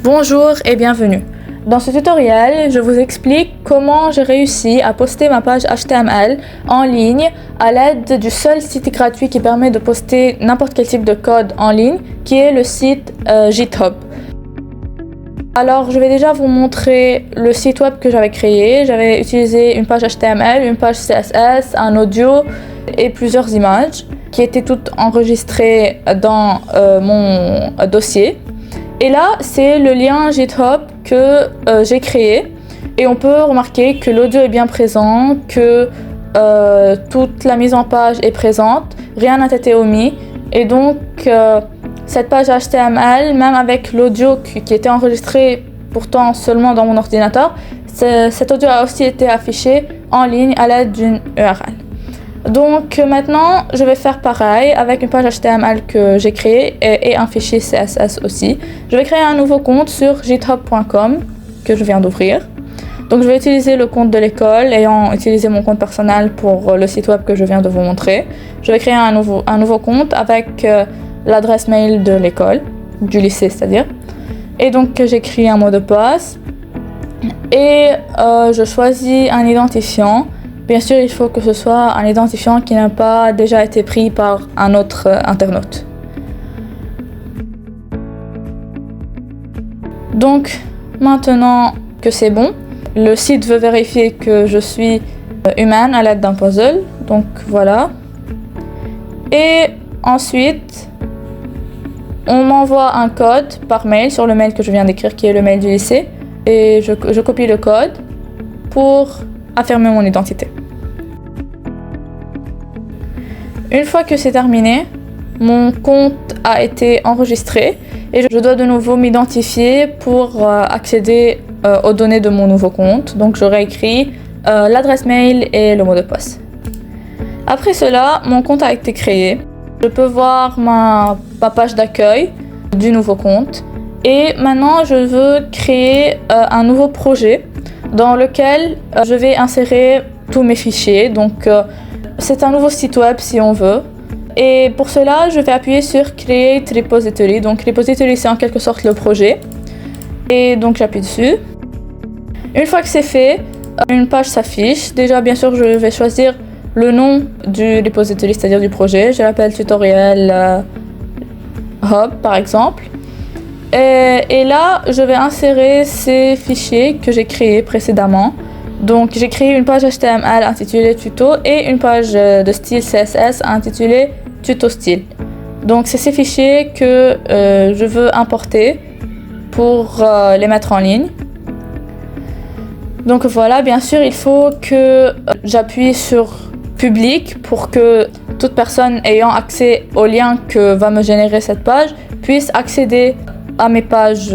Bonjour et bienvenue. Dans ce tutoriel, je vous explique comment j'ai réussi à poster ma page HTML en ligne à l'aide du seul site gratuit qui permet de poster n'importe quel type de code en ligne, qui est le site GitHub. Alors, je vais déjà vous montrer le site web que j'avais créé. J'avais utilisé une page HTML, une page CSS, un audio et plusieurs images qui étaient toutes enregistrées dans mon dossier. Et là, c'est le lien GitHub que j'ai créé. Et on peut remarquer que l'audio est bien présent, que toute la mise en page est présente, rien n'a été omis. Et donc, cette page HTML, même avec l'audio qui était enregistré pourtant seulement dans mon ordinateur, cet audio a aussi été affiché en ligne à l'aide d'une URL. Donc maintenant, je vais faire pareil avec une page HTML que j'ai créée et un fichier CSS aussi. Je vais créer un nouveau compte sur github.com que je viens d'ouvrir. Donc je vais utiliser le compte de l'école ayant utilisé mon compte personnel pour le site web que je viens de vous montrer. Je vais créer un nouveau compte avec l'adresse mail de l'école, du lycée c'est-à-dire. Et donc j'écris un mot de passe et je choisis un identifiant. Bien sûr, il faut que ce soit un identifiant qui n'a pas déjà été pris par un autre internaute. Donc, maintenant que c'est bon, le site veut vérifier que je suis humaine à l'aide d'un puzzle. Donc, voilà. Et ensuite, on m'envoie un code par mail sur le mail que je viens d'écrire, qui est le mail du lycée. Et je copie le code pour affirmer mon identité. Une fois que c'est terminé, mon compte a été enregistré et je dois de nouveau m'identifier pour accéder aux données de mon nouveau compte. Donc j'aurai écrit l'adresse mail et le mot de passe. Après cela, mon compte a été créé. Je peux voir ma page d'accueil du nouveau compte. Et maintenant, je veux créer un nouveau projet dans lequel je vais insérer tous mes fichiers. Donc, c'est un nouveau site web si on veut. Et pour cela, je vais appuyer sur Create Repository. Donc, Repository, c'est en quelque sorte le projet. Et donc, j'appuie dessus. Une fois que c'est fait, une page s'affiche. Déjà, bien sûr, je vais choisir le nom du repository, c'est-à-dire du projet. Je l'appelle Tutorial Hub, par exemple. Et là, je vais insérer ces fichiers que j'ai créés précédemment. Donc, j'ai créé une page HTML intitulée Tuto et une page de style CSS intitulée Tuto Style. Donc, c'est ces fichiers que je veux importer pour les mettre en ligne. Donc voilà, bien sûr, il faut que j'appuie sur Public pour que toute personne ayant accès au lien que va me générer cette page puisse accéder à mes pages,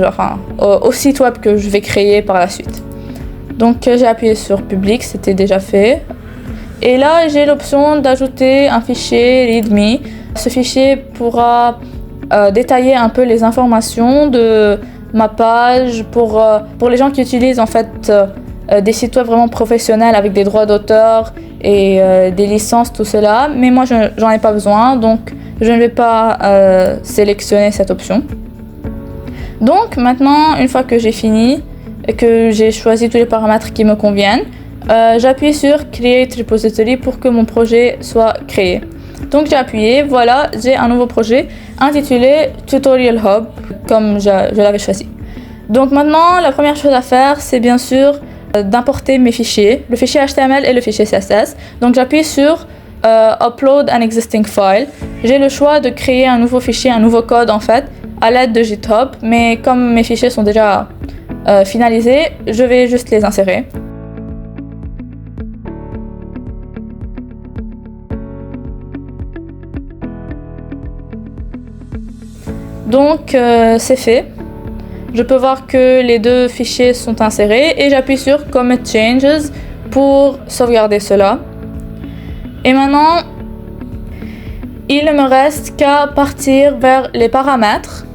au site web que je vais créer par la suite. Donc j'ai appuyé sur Public, c'était déjà fait. Et là, j'ai l'option d'ajouter un fichier README. Ce fichier pourra détailler un peu les informations de ma page pour les gens qui utilisent en fait des sites web vraiment professionnels avec des droits d'auteur et des licences, tout cela. Mais moi, j'en ai pas besoin, donc je ne vais pas sélectionner cette option. Donc maintenant, une fois que j'ai fini et que j'ai choisi tous les paramètres qui me conviennent, j'appuie sur Create Repository pour que mon projet soit créé. Donc j'ai appuyé, voilà, j'ai un nouveau projet intitulé Tutorial Hub, comme je l'avais choisi. Donc maintenant, la première chose à faire, c'est bien sûr d'importer mes fichiers, le fichier HTML et le fichier CSS. Donc j'appuie sur Upload an existing file. J'ai le choix de créer un nouveau fichier, un nouveau code en fait, à l'aide de GitHub, mais comme mes fichiers sont déjà finalisés, je vais juste les insérer. Donc c'est fait. Je peux voir que les deux fichiers sont insérés et j'appuie sur Commit Changes pour sauvegarder cela. Et maintenant, il ne me reste qu'à partir vers les paramètres.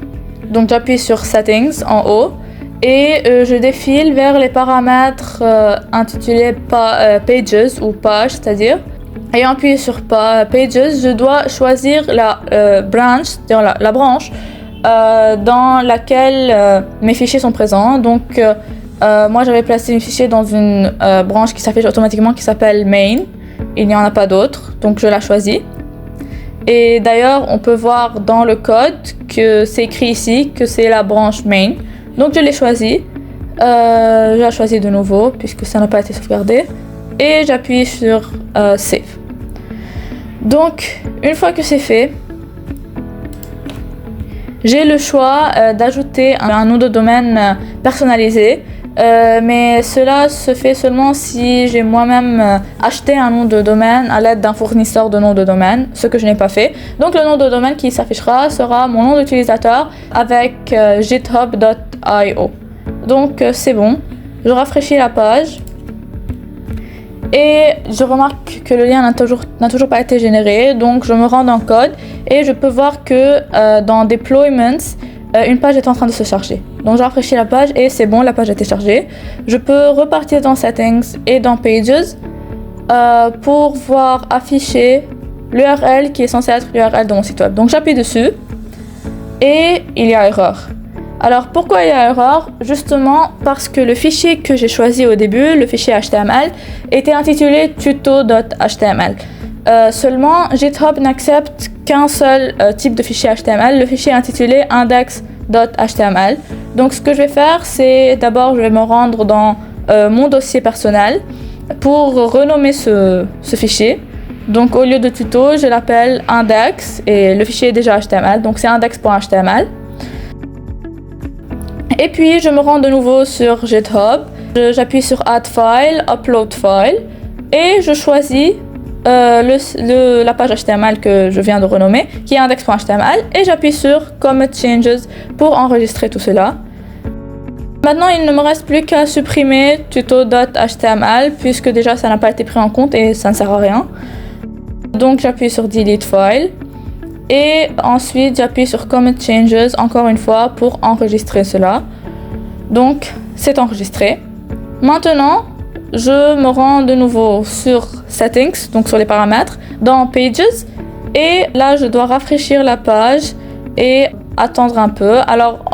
Donc j'appuie sur Settings en haut et je défile vers les paramètres intitulés Pages ou Page, c'est-à-dire. Ayant appuyé sur Pages, je dois choisir la branch, c'est-à-dire la branche dans laquelle mes fichiers sont présents. Donc moi j'avais placé mes fichiers dans une branche qui s'affiche automatiquement qui s'appelle main. Il n'y en a pas d'autre, donc je la choisis. Et d'ailleurs, on peut voir dans le code que c'est écrit ici que c'est la branche main. Donc je l'ai choisi. Je la choisis de nouveau puisque ça n'a pas été sauvegardé. Et j'appuie sur Save. Donc, une fois que c'est fait, j'ai le choix d'ajouter un nom de domaine personnalisé. Mais cela se fait seulement si j'ai moi-même acheté un nom de domaine à l'aide d'un fournisseur de nom de domaine, ce que je n'ai pas fait. Donc le nom de domaine qui s'affichera sera mon nom d'utilisateur avec github.io. Donc c'est bon, je rafraîchis la page et je remarque que le lien n'a toujours pas été généré. Donc je me rends dans code et je peux voir que dans Deployments, une page est en train de se charger. Donc je rafraîchis la page et c'est bon, la page a été chargée. Je peux repartir dans Settings et dans Pages pour voir afficher l'URL qui est censé être l'URL de mon site web. Donc j'appuie dessus et il y a erreur. Alors pourquoi il y a erreur? Justement parce que le fichier que j'ai choisi au début, le fichier HTML, était intitulé tuto.html. Seulement GitHub n'accepte qu'un seul type de fichier HTML, le fichier intitulé index.html. Donc ce que je vais faire, c'est d'abord je vais me rendre dans mon dossier personnel pour renommer ce fichier. Donc au lieu de tuto, je l'appelle index et le fichier est déjà HTML, donc c'est index.html. Et puis je me rends de nouveau sur GitHub, j'appuie sur Add File, Upload File et je choisis la page HTML que je viens de renommer, qui est index.html, et j'appuie sur Commit Changes pour enregistrer tout cela. Maintenant, il ne me reste plus qu'à supprimer tuto.html puisque déjà ça n'a pas été pris en compte et ça ne sert à rien. Donc j'appuie sur Delete File et ensuite j'appuie sur Commit Changes encore une fois pour enregistrer cela. Donc c'est enregistré. Maintenant, je me rends de nouveau sur Settings, donc sur les paramètres, dans Pages, et là je dois rafraîchir la page et attendre un peu. Alors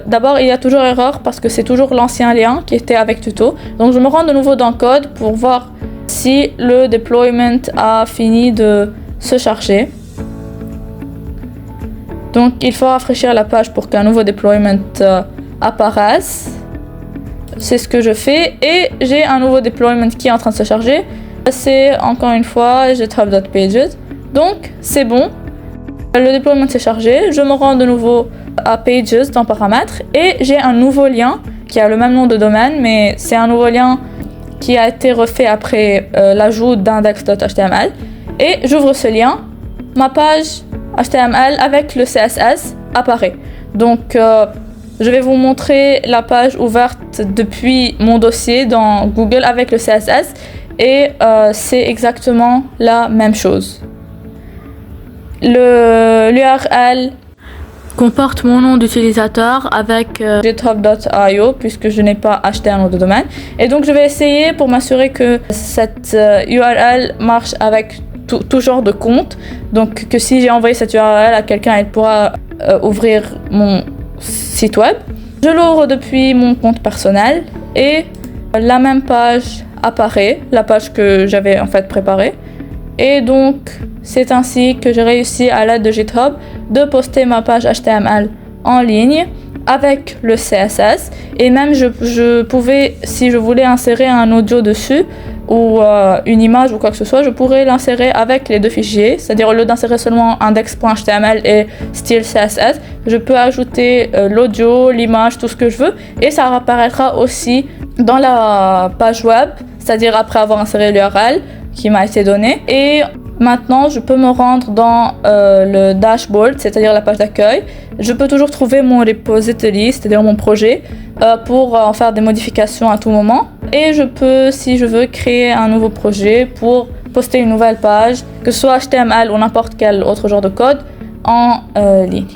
d'abord il y a toujours erreur parce que c'est toujours l'ancien lien qui était avec tuto, donc je me rends de nouveau dans code pour voir si le deployment a fini de se charger. Donc il faut rafraîchir la page pour qu'un nouveau deployment apparaisse. C'est ce que je fais et j'ai un nouveau deployment qui est en train de se charger. C'est encore une fois github.pages. Donc c'est bon. Le deployment s'est chargé. Je me rends de nouveau à Pages dans Paramètres et j'ai un nouveau lien qui a le même nom de domaine, mais c'est un nouveau lien qui a été refait après l'ajout d'index.html. Et j'ouvre ce lien. Ma page HTML avec le CSS apparaît. Donc je vais vous montrer la page ouverte depuis mon dossier dans Google avec le CSS et c'est exactement la même chose. L'URL comporte mon nom d'utilisateur avec github.io puisque je n'ai pas acheté un nom de domaine. Et donc je vais essayer pour m'assurer que cette URL marche avec tout genre de compte. Donc que si j'ai envoyé cette URL à quelqu'un, elle pourra ouvrir mon site web. Je l'ouvre depuis mon compte personnel et la même page apparaît, la page que j'avais en fait préparée. Et donc c'est ainsi que j'ai réussi à l'aide de GitHub de poster ma page HTML en ligne avec le CSS et même je pouvais, si je voulais insérer un audio dessus ou une image ou quoi que ce soit, je pourrais l'insérer avec les deux fichiers, c'est-à-dire au lieu d'insérer seulement index.html et style CSS, je peux ajouter l'audio, l'image, tout ce que je veux et ça apparaîtra aussi dans la page web, c'est-à-dire après avoir inséré l'URL qui m'a été donnée. Et maintenant je peux me rendre dans le dashboard, c'est-à-dire la page d'accueil. Je peux toujours trouver mon repository, c'est-à-dire mon projet, pour en faire des modifications à tout moment. Et je peux, si je veux, créer un nouveau projet pour poster une nouvelle page, que ce soit HTML ou n'importe quel autre genre de code, en ligne.